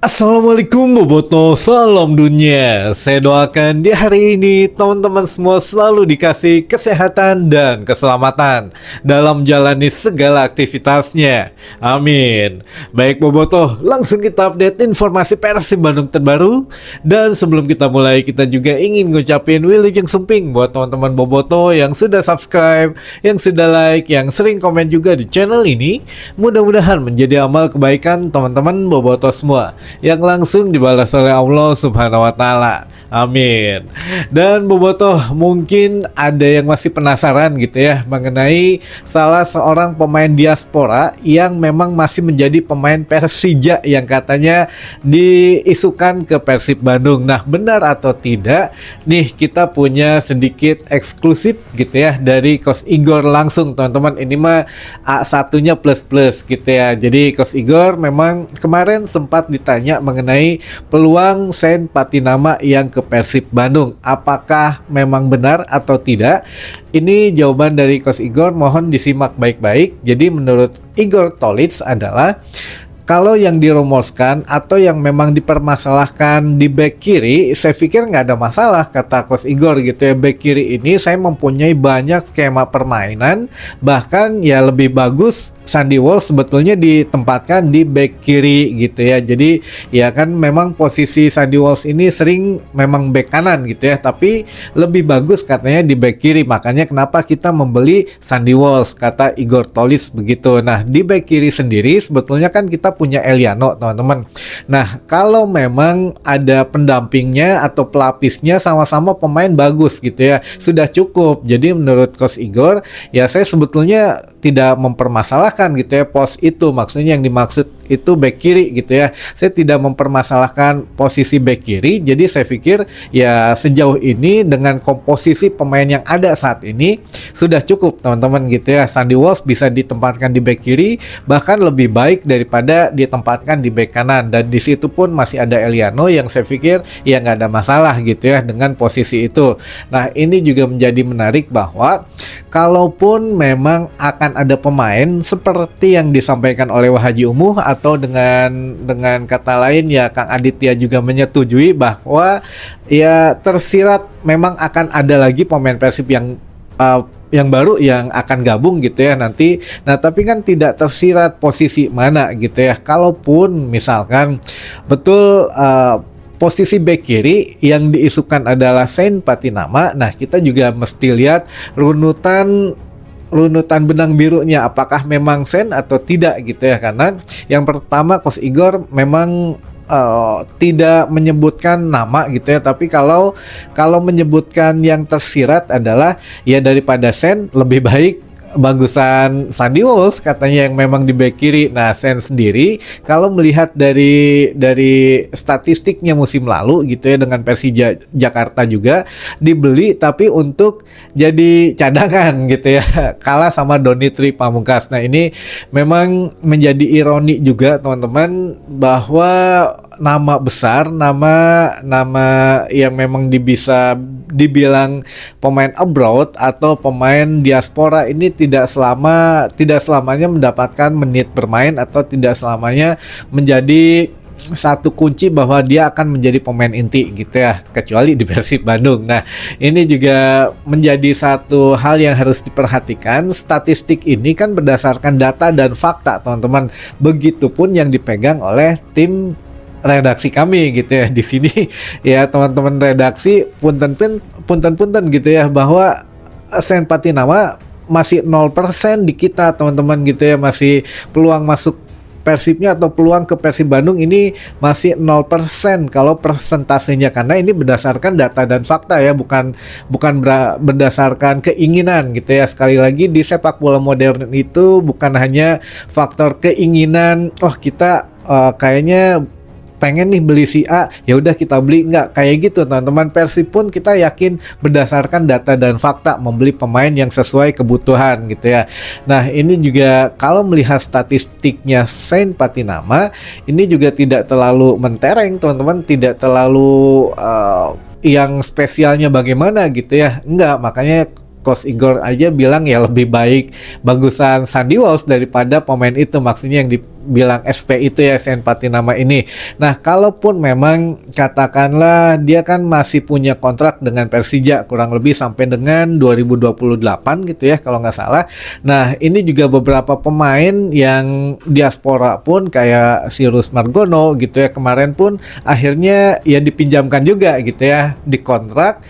Assalamualaikum Boboto, salam dunia. Saya doakan di hari ini teman-teman semua selalu dikasih kesehatan dan keselamatan dalam jalani segala aktivitasnya. Amin. Baik Boboto, langsung kita update informasi Persib Bandung terbaru. Dan sebelum kita mulai, kita juga ingin ngucapin Wilujeng Sumping buat teman-teman Boboto yang sudah subscribe, yang sudah like, yang sering komen juga di channel ini. Mudah-mudahan menjadi amal kebaikan teman-teman Boboto semua yang langsung dibalas oleh Allah Subhanahu wa Ta'ala. Amin. Dan Boboto, mungkin ada yang masih penasaran gitu ya mengenai salah seorang pemain diaspora yang memang masih menjadi pemain Persija yang katanya diisukan ke Persib Bandung. Nah, benar atau tidak? Nih, kita punya sedikit eksklusif gitu ya dari Coach Igor langsung, teman-teman. Ini mah A1-nya plus-plus gitu ya. Jadi Coach Igor memang kemarin sempat ditanya mengenai peluang Sen Patinama yang ke Persib Bandung, apakah memang benar atau tidak? Ini jawaban dari Coach Igor, mohon disimak baik-baik. Jadi menurut Igor Tolic adalah kalau yang dirumuskan atau yang memang dipermasalahkan di back kiri, saya pikir nggak ada masalah, kata Coach Igor gitu ya. Back kiri ini saya mempunyai banyak skema permainan, bahkan ya lebih bagus Sandy Walsh sebetulnya ditempatkan di back kiri gitu ya. Jadi ya kan memang posisi Sandy Walsh ini sering memang back kanan gitu ya, tapi lebih bagus katanya di back kiri. Makanya kenapa kita membeli Sandy Walsh, kata Igor Tolic begitu. Nah, di back kiri sendiri sebetulnya kan kita punya Eliano, teman-teman. Nah, kalau memang ada pendampingnya atau pelapisnya sama-sama pemain bagus gitu ya, sudah cukup. Jadi menurut Coach Igor, ya saya sebetulnya tidak mempermasalahkan gitu ya pos itu. Maksudnya yang dimaksud itu back kiri gitu ya. Saya tidak mempermasalahkan posisi back kiri. Jadi saya pikir ya sejauh ini dengan komposisi pemain yang ada saat ini sudah cukup, teman-teman gitu ya. Sandy Walsh bisa ditempatkan di back kiri, bahkan lebih baik daripada ditempatkan di back kanan. Dan di situ pun masih ada Eliano yang saya pikir ya nggak ada masalah gitu ya dengan posisi itu. Nah, ini juga menjadi menarik bahwa kalaupun memang akan ada pemain seperti yang disampaikan oleh Haji Umuh atau dengan kata lain ya Kang Aditya juga menyetujui bahwa ya tersirat memang akan ada lagi pemain Persib yang baru yang akan gabung gitu ya nanti. Nah, tapi kan tidak tersirat posisi mana gitu ya. Kalaupun misalkan betul posisi back kiri yang diisukan adalah Sen Patinama, nah kita juga mesti lihat runutan benang birunya apakah memang Sen atau tidak gitu ya. Karena yang pertama Coach Igor memang tidak menyebutkan nama gitu ya, tapi kalau menyebutkan yang tersirat adalah ya daripada Sen lebih baik bagusan Sandy Walsh katanya yang memang di back kiri. Nah, Sen sendiri kalau melihat dari statistiknya musim lalu gitu ya dengan Persija Jakarta juga dibeli tapi untuk jadi cadangan gitu ya, kalah sama Donitri Pamungkas. Nah, ini memang menjadi ironi juga teman-teman bahwa nama besar, nama yang memang bisa dibilang pemain abroad atau pemain diaspora ini tidak selamanya mendapatkan menit bermain atau tidak selamanya menjadi satu kunci bahwa dia akan menjadi pemain inti gitu ya, kecuali di Persib Bandung. Nah, ini juga menjadi satu hal yang harus diperhatikan. Statistik ini kan berdasarkan data dan fakta, teman-teman. Begitupun yang dipegang oleh tim redaksi kami gitu ya di sini ya, teman-teman redaksi punten gitu ya, bahwa Sen Patinama masih 0% di kita, teman-teman gitu ya. Masih peluang masuk Persibnya atau peluang ke Persib Bandung ini masih 0% kalau persentasenya, karena ini berdasarkan data dan fakta ya, bukan berdasarkan keinginan gitu ya. Sekali lagi di sepak bola modern itu bukan hanya faktor keinginan, oh kita kayaknya pengen nih beli si A, ya udah kita beli, nggak kayak gitu teman-teman. Persib pun kita yakin berdasarkan data dan fakta membeli pemain yang sesuai kebutuhan gitu ya. Nah, ini juga kalau melihat statistiknya Sen Patinama ini juga tidak terlalu mentereng teman-teman, tidak terlalu yang spesialnya bagaimana gitu ya, enggak. Makanya Coach Igor aja bilang ya lebih baik bagusan Sandy Walsh daripada pemain itu, maksudnya yang dibilang SP itu ya, Sean Patinama ini. Nah, kalaupun memang katakanlah dia kan masih punya kontrak dengan Persija kurang lebih sampai dengan 2028 gitu ya kalau nggak salah. Nah, ini juga beberapa pemain yang diaspora pun kayak Cyrus Margono gitu ya, kemarin pun akhirnya ya dipinjamkan juga gitu ya, di kontrak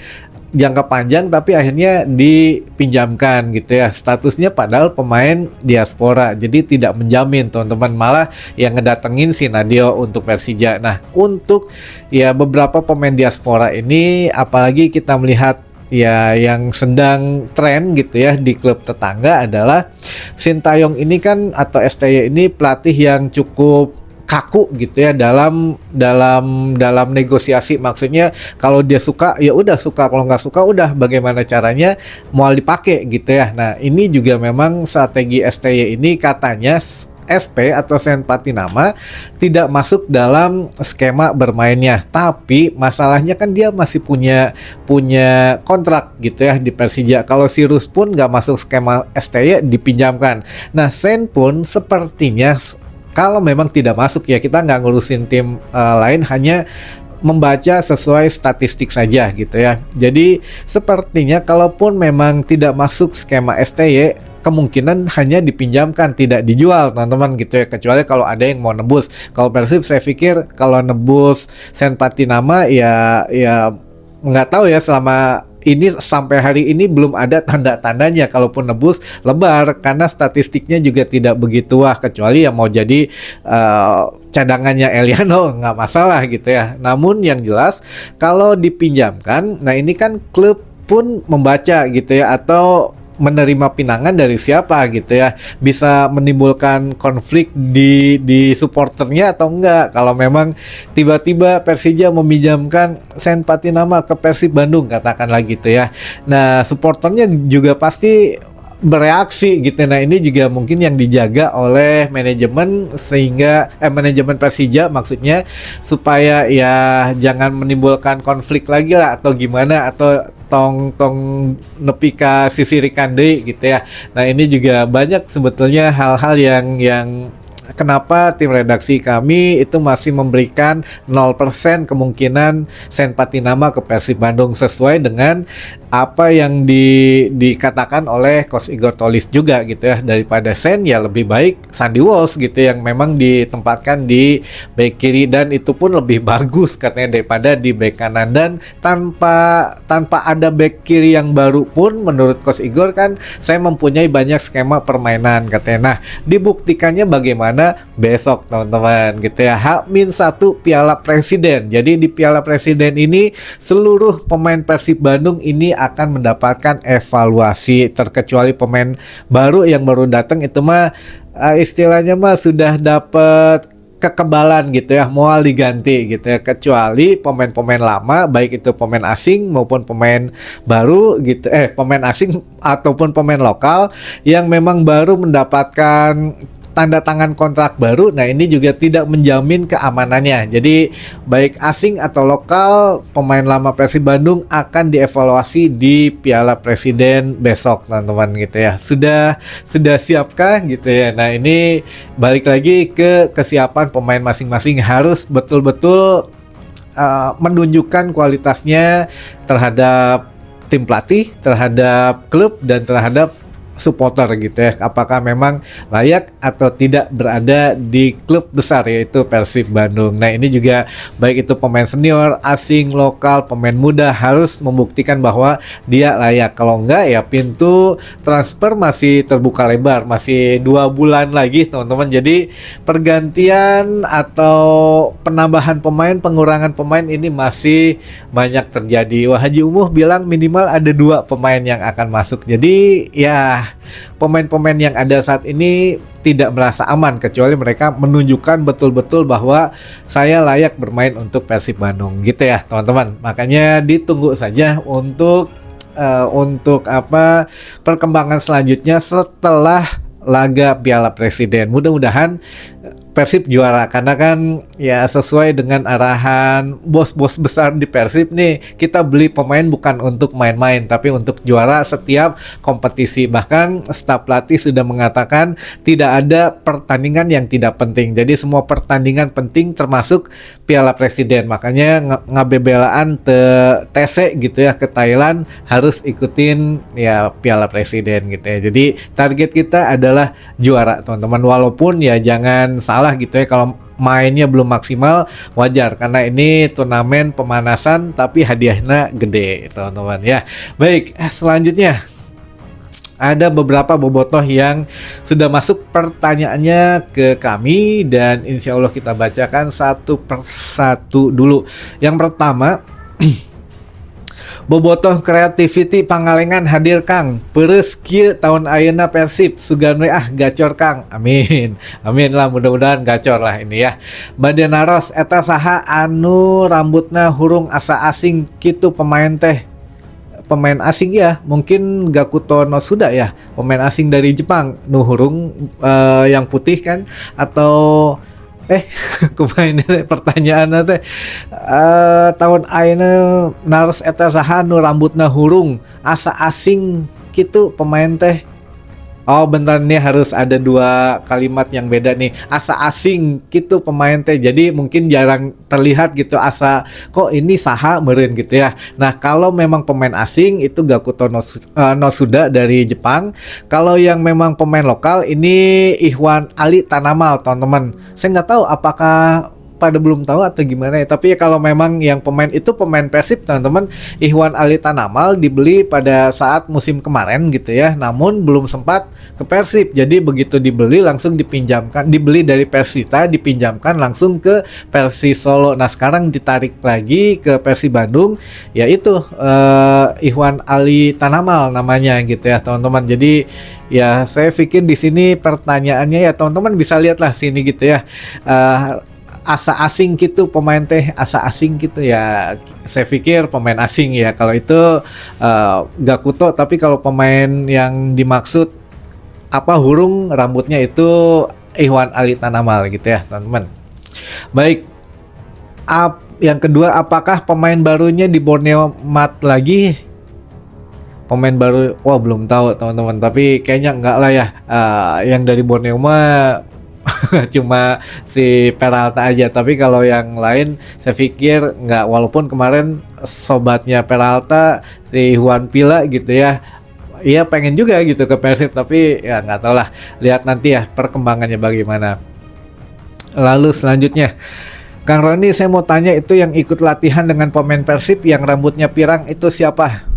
jangka panjang tapi akhirnya dipinjamkan gitu ya, statusnya padahal pemain diaspora, jadi tidak menjamin teman-teman, malah yang ngedatengin si Nadio untuk Persija. Nah, untuk ya beberapa pemain diaspora ini apalagi kita melihat ya yang sedang tren gitu ya di klub tetangga adalah Sintayong ini kan, atau STY ini pelatih yang cukup kaku gitu ya dalam negosiasi, maksudnya kalau dia suka ya udah suka, kalau nggak suka udah bagaimana caranya mau dipakai gitu ya. Nah, ini juga memang strategi STY ini katanya SP atau Sean Patinama tidak masuk dalam skema bermainnya, tapi masalahnya kan dia masih punya kontrak gitu ya di Persija. Kalau Cyrus pun nggak masuk skema STY, dipinjamkan. Nah, Sean pun sepertinya kalau memang tidak masuk ya, kita nggak ngurusin tim lain, hanya membaca sesuai statistik saja gitu ya. Jadi sepertinya kalaupun memang tidak masuk skema STY, kemungkinan hanya dipinjamkan, tidak dijual teman-teman gitu ya, kecuali kalau ada yang mau nebus. Kalau Persib saya pikir kalau nebus Sean Patinama ya nggak tahu ya, selama ini sampai hari ini belum ada tanda-tandanya kalaupun nebus lebar, karena statistiknya juga tidak begitu wah, kecuali yang mau jadi cadangannya Eliano nggak masalah gitu ya. Namun yang jelas kalau dipinjamkan, nah ini kan klub pun membaca gitu ya, atau menerima pinangan dari siapa gitu ya, bisa menimbulkan konflik di supporternya atau enggak kalau memang tiba-tiba Persija meminjamkan Sean Patinama ke Persib Bandung katakanlah gitu ya. Nah, supporternya juga pasti bereaksi gitu. Nah, ini juga mungkin yang dijaga oleh manajemen, sehingga manajemen Persija maksudnya, supaya ya jangan menimbulkan konflik lagi lah atau gimana, atau tong nepi ka sisirikan deui gitu ya. Nah, ini juga banyak sebetulnya hal-hal yang kenapa tim redaksi kami itu masih memberikan 0% kemungkinan Sean Patinama ke Persib Bandung, sesuai dengan apa yang dikatakan oleh Coach Igor Tolis juga gitu ya. Daripada Sean ya lebih baik Sandy Walsh gitu, yang memang ditempatkan di bek kiri, dan itu pun lebih bagus katanya daripada di bek kanan. Dan tanpa ada bek kiri yang baru pun menurut Coach Igor kan saya mempunyai banyak skema permainan katanya. Nah, dibuktikannya bagaimana besok teman-teman gitu ya, H-1 Piala Presiden. Jadi di Piala Presiden ini seluruh pemain Persib Bandung ini akan mendapatkan evaluasi, terkecuali pemain baru yang baru datang itu mah istilahnya mah sudah dapat kekebalan gitu ya, mau diganti gitu ya, kecuali pemain-pemain lama baik itu pemain asing maupun pemain baru gitu, pemain asing ataupun pemain lokal yang memang baru mendapatkan tanda tangan kontrak baru. Nah, ini juga tidak menjamin keamanannya. Jadi baik asing atau lokal, pemain lama Persib Bandung akan dievaluasi di Piala Presiden besok teman-teman gitu ya. Sudah siapkah gitu ya. Nah, ini balik lagi ke kesiapan pemain masing-masing, harus betul-betul menunjukkan kualitasnya terhadap tim pelatih, terhadap klub, dan terhadap supporter gitu ya, apakah memang layak atau tidak berada di klub besar yaitu Persib Bandung. Nah, ini juga baik itu pemain senior, asing, lokal, pemain muda harus membuktikan bahwa dia layak. Kalau enggak ya pintu transfer masih terbuka lebar, masih 2 bulan lagi teman-teman. Jadi pergantian atau penambahan pemain, pengurangan pemain ini masih banyak terjadi. Wah, Haji Umuh bilang minimal ada 2 pemain yang akan masuk. Jadi ya pemain-pemain yang ada saat ini tidak merasa aman, kecuali mereka menunjukkan betul-betul bahwa saya layak bermain untuk Persib Bandung gitu ya teman-teman. Makanya ditunggu saja untuk perkembangan selanjutnya setelah laga Piala Presiden. Mudah-mudahan Persib juara karena kan ya sesuai dengan arahan bos-bos besar di Persib nih, kita beli pemain bukan untuk main-main tapi untuk juara setiap kompetisi. Bahkan staf pelatih sudah mengatakan tidak ada pertandingan yang tidak penting, jadi semua pertandingan penting termasuk Piala Presiden. Makanya ngabebelaan ke TC gitu ya, ke Thailand harus ikutin ya Piala Presiden gitu ya. Jadi target kita adalah juara teman-teman, walaupun ya jangan salah gitu ya, kalau mainnya belum maksimal wajar karena ini turnamen pemanasan tapi hadiahnya gede teman-teman ya. Baik, selanjutnya ada beberapa bobotoh yang sudah masuk pertanyaannya ke kami dan insya Allah kita bacakan satu persatu dulu. Yang pertama, bobotoh Creativity Pangalengan hadir Kang, peres kieu tahun ayeuna Persib sugan we gacor Kang, amin amin lah, mudah-mudahan gacor lah ini ya. Bade naros eta saha anu rambutna hurung asa asing kitu pemain teh, pemain asing ya, mungkin Gakuto no Suda ya, pemain asing dari Jepang nu hurung yang putih kan, atau kumaha pertanyaan teh tahun ayeuna naros eta saha nu rambutna hurung asa asing kitu pemain teh. Oh bentar nih, harus ada dua kalimat yang beda nih, asa asing gitu pemain teh, jadi mungkin jarang terlihat gitu asa kok ini saha meureun gitu ya. Nah kalau memang pemain asing itu Gakuto no Suda dari Jepang. Kalau yang memang pemain lokal ini Ihwan Ali Tanamal teman-teman. Saya nggak tahu apakah pada belum tahu atau gimana ya, tapi ya kalau memang yang pemain itu pemain Persib teman-teman, Ihwan Ali Tanamal dibeli pada saat musim kemarin gitu ya, namun belum sempat ke Persib, jadi begitu dibeli langsung dipinjamkan, dibeli dari Persita dipinjamkan langsung ke Persis Solo. Nah sekarang ditarik lagi ke Persib Bandung, yaitu Ihwan Ali Tanamal namanya gitu ya teman-teman. Jadi ya saya pikir di sini pertanyaannya ya teman-teman bisa lihatlah sini gitu ya, asa asing gitu pemain teh, asa asing gitu ya, saya pikir pemain asing ya kalau itu Gakuto. Tapi kalau pemain yang dimaksud apa hurung rambutnya itu Ihwan Ali Tanamal gitu ya teman-teman. Baik, yang kedua, apakah pemain barunya di Borneo Mat lagi? Pemain baru, wah belum tahu teman-teman, tapi kayaknya enggak lah ya. Yang dari Borneo mah cuma si Peralta aja, tapi kalau yang lain saya pikir nggak, walaupun kemarin sobatnya Peralta si Juan Pila gitu ya, iya pengen juga gitu ke Persib, tapi ya nggak tahu lah, lihat nanti ya perkembangannya bagaimana. Lalu selanjutnya Kang Roni, saya mau tanya, itu yang ikut latihan dengan pemain Persib yang rambutnya pirang itu siapa?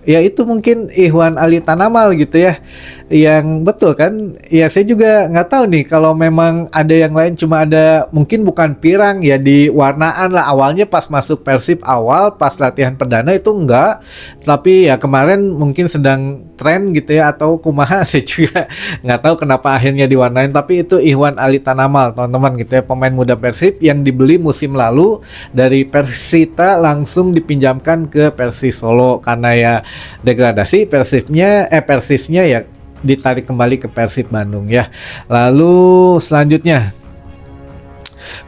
Ya itu mungkin Ihwan Ali Tanamal gitu ya, yang betul kan? Ya saya juga nggak tahu nih kalau memang ada yang lain, cuma ada mungkin bukan pirang ya, di warnaan lah awalnya pas masuk Persib awal pas latihan perdana itu enggak, tapi ya kemarin mungkin sedang tren gitu ya atau kumaha, saya juga nggak tahu kenapa akhirnya diwarnain. Tapi itu Ihwan Ali Tanamal teman-teman gitu ya, pemain muda Persib yang dibeli musim lalu dari Persita langsung dipinjamkan ke Persis Solo karena ya degradasi Persisnya ya ditarik kembali ke Persib Bandung ya. Lalu selanjutnya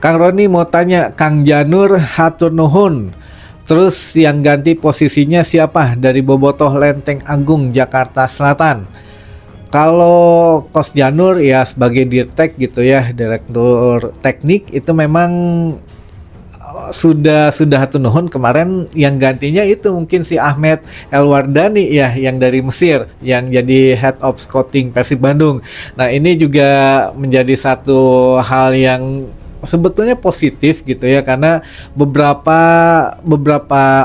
Kang Roni mau tanya, Kang Janur hatur nuhun, terus yang ganti posisinya siapa dari bobotoh Lenteng Agung Jakarta Selatan? Kalau Kos Janur ya sebagai dirtek gitu ya, direktur teknik, itu memang sudah hatur nuhun. Kemarin yang gantinya itu mungkin si Ahmed Elwardani ya, yang dari Mesir, yang jadi head of scouting Persib Bandung. Nah ini juga menjadi satu hal yang sebetulnya positif gitu ya, karena beberapa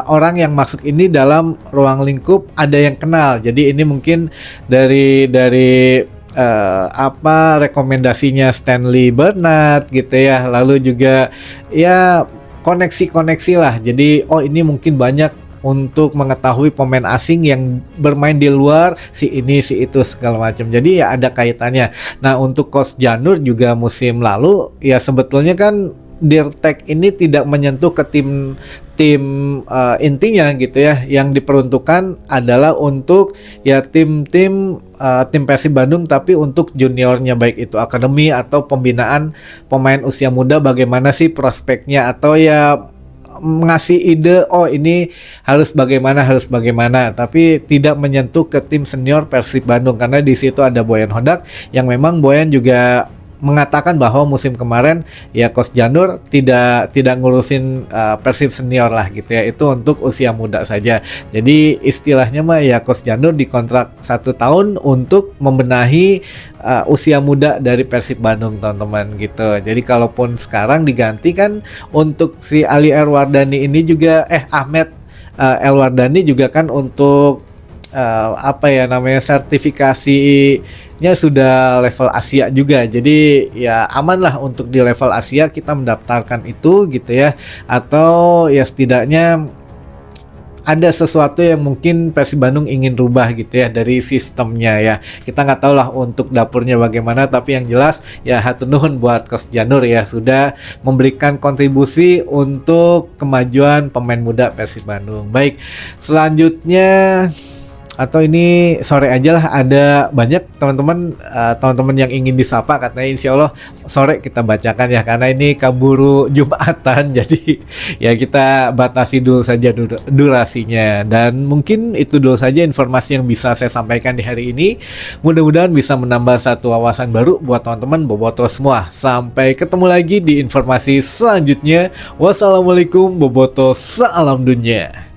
orang yang masuk ini dalam ruang lingkup ada yang kenal. Jadi ini mungkin dari rekomendasinya Stanley Bernard gitu ya, lalu juga ya koneksi lah. Jadi ini mungkin banyak untuk mengetahui pemain asing yang bermain di luar, si ini si itu segala macam. Jadi ya ada kaitannya. Nah untuk Kos Janur juga musim lalu ya sebetulnya kan Dirtek ini tidak menyentuh ke tim intinya gitu ya, yang diperuntukkan adalah untuk ya tim Persib Bandung tapi untuk juniornya, baik itu akademi atau pembinaan pemain usia muda, bagaimana sih prospeknya, atau ya ngasih ide, oh ini harus bagaimana, tapi tidak menyentuh ke tim senior Persib Bandung, karena di situ ada Boyan Hodak yang memang Boyan juga mengatakan bahwa musim kemarin ya Coach Janur tidak ngurusin Persib senior lah gitu ya, itu untuk usia muda saja. Jadi istilahnya mah ya Coach Janur dikontrak 1 tahun untuk membenahi usia muda dari Persib Bandung, teman-teman gitu. Jadi kalaupun sekarang diganti kan untuk si Ali Elwardani ini juga Ahmed Elwardani juga kan untuk sertifikasinya sudah level Asia juga, jadi ya aman lah untuk di level Asia kita mendaftarkan itu gitu ya, atau ya setidaknya ada sesuatu yang mungkin Persib Bandung ingin rubah gitu ya dari sistemnya ya. Kita nggak tahu lah untuk dapurnya bagaimana, tapi yang jelas ya hatur nuhun buat Coach Janur ya, sudah memberikan kontribusi untuk kemajuan pemain muda Persib Bandung. Baik, selanjutnya atau ini sore aja lah, ada banyak teman-teman yang ingin disapa, katanya insya Allah sore kita bacakan ya, karena ini kaburu Jumatan jadi ya kita batasi dulu saja durasinya, dan mungkin itu dulu saja informasi yang bisa saya sampaikan di hari ini. Mudah-mudahan bisa menambah satu wawasan baru buat teman-teman bobotoh semua. Sampai ketemu lagi di informasi selanjutnya. Wassalamualaikum bobotoh, salam dunia.